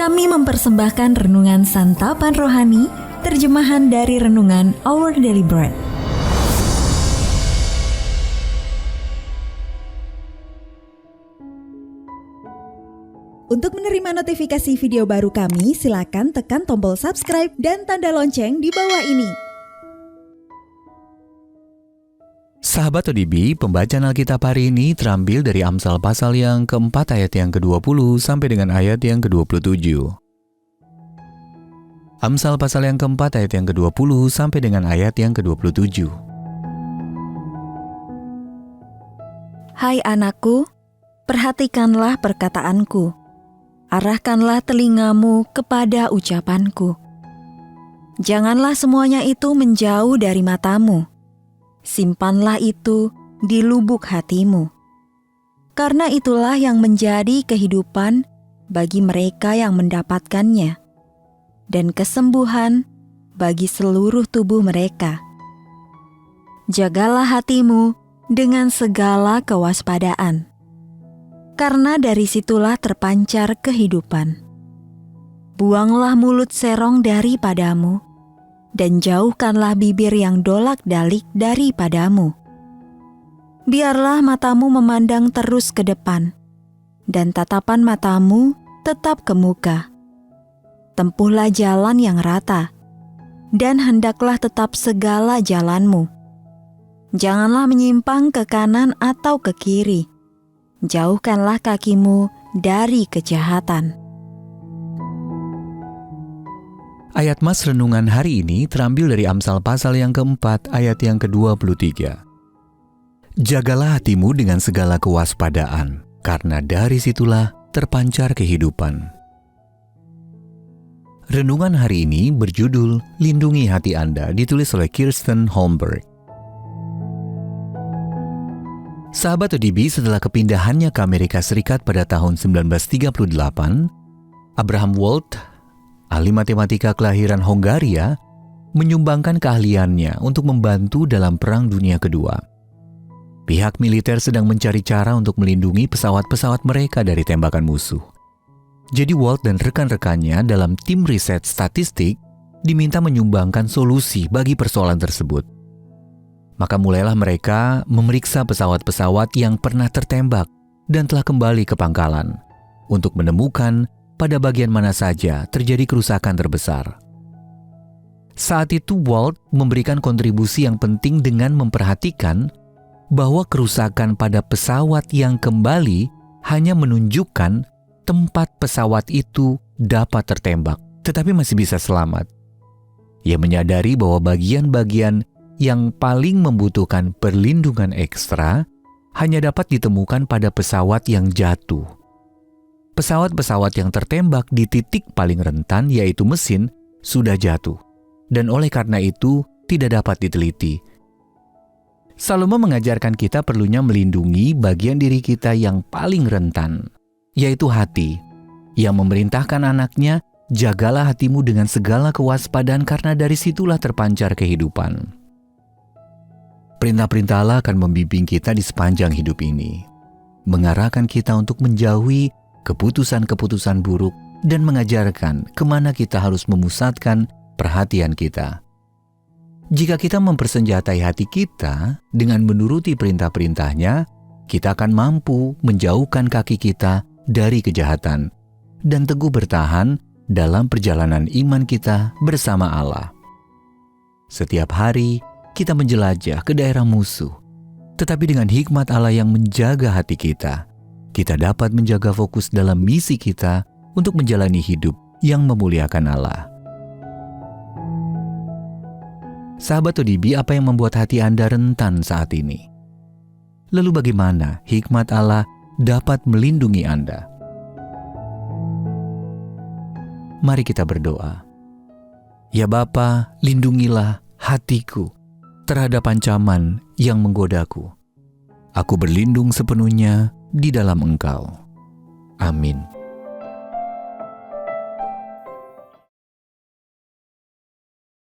Kami mempersembahkan renungan santapan rohani, terjemahan dari renungan Our Daily Bread. Untuk menerima notifikasi video baru kami, silakan tekan tombol subscribe dan tanda lonceng di bawah ini. Sahabat ODB, pembacaan Alkitab hari ini terambil dari Amsal pasal yang keempat ayat yang ke-20 sampai dengan ayat yang ke-27. Amsal pasal yang keempat ayat yang ke-20 sampai dengan ayat yang ke-27. Hai anakku, perhatikanlah perkataanku. Arahkanlah telingamu kepada ucapanku. Janganlah semuanya itu menjauh dari matamu. Simpanlah itu di lubuk hatimu. Karena itulah yang menjadi kehidupan bagi mereka yang mendapatkannya, dan kesembuhan bagi seluruh tubuh mereka. Jagalah hatimu dengan segala kewaspadaan, karena dari situlah terpancar kehidupan. Buanglah mulut serong daripadamu, dan jauhkanlah bibir yang dolak-dalik daripadamu. Biarlah matamu memandang terus ke depan, dan tatapan matamu tetap ke muka. Tempuhlah jalan yang rata, dan hendaklah tetap segala jalanmu. Janganlah menyimpang ke kanan atau ke kiri. Jauhkanlah kakimu dari kejahatan. Ayat mas renungan hari ini terambil dari Amsal pasal yang keempat ayat yang ke-23. Jagalah hatimu dengan segala kewaspadaan, karena dari situlah terpancar kehidupan. Renungan hari ini berjudul Lindungi Hati Anda, ditulis oleh Kirsten Holmberg. Sahabat ODB, setelah kepindahannya ke Amerika Serikat pada tahun 1938, Abraham Wald, ahli matematika kelahiran Hongaria, menyumbangkan keahliannya untuk membantu dalam Perang Dunia Kedua. Pihak militer sedang mencari cara untuk melindungi pesawat-pesawat mereka dari tembakan musuh. Jadi Walt dan rekan-rekannya dalam tim riset statistik diminta menyumbangkan solusi bagi persoalan tersebut. Maka mulailah mereka memeriksa pesawat-pesawat yang pernah tertembak dan telah kembali ke pangkalan untuk menemukan pada bagian mana saja terjadi kerusakan terbesar. Saat itu Walt memberikan kontribusi yang penting dengan memperhatikan bahwa kerusakan pada pesawat yang kembali hanya menunjukkan tempat pesawat itu dapat tertembak, tetapi masih bisa selamat. Ia menyadari bahwa bagian-bagian yang paling membutuhkan perlindungan ekstra hanya dapat ditemukan pada pesawat yang jatuh. Pesawat-pesawat yang tertembak di titik paling rentan, yaitu mesin, sudah jatuh, dan oleh karena itu tidak dapat diteliti. Salomo mengajarkan kita perlunya melindungi bagian diri kita yang paling rentan, yaitu hati. Ia memerintahkan anaknya, jagalah hatimu dengan segala kewaspadaan karena dari situlah terpancar kehidupan. Perintah-perintah Allah akan membimbing kita di sepanjang hidup ini, mengarahkan kita untuk menjauhi keputusan-keputusan buruk dan mengajarkan kemana kita harus memusatkan perhatian kita. Jika kita mempersenjatai hati kita dengan menuruti perintah-perintahnya, kita akan mampu menjauhkan kaki kita dari kejahatan dan teguh bertahan dalam perjalanan iman kita bersama Allah. Setiap hari kita menjelajah ke daerah musuh, tetapi dengan hikmat Allah yang menjaga hati kita dapat menjaga fokus dalam misi kita untuk menjalani hidup yang memuliakan Allah. Sahabat ODB, apa yang membuat hati Anda rentan saat ini? Lalu bagaimana hikmat Allah dapat melindungi Anda? Mari kita berdoa. Ya Bapa, lindungilah hatiku terhadap ancaman yang menggodaku. Aku berlindung sepenuhnya di dalam Engkau. Amin.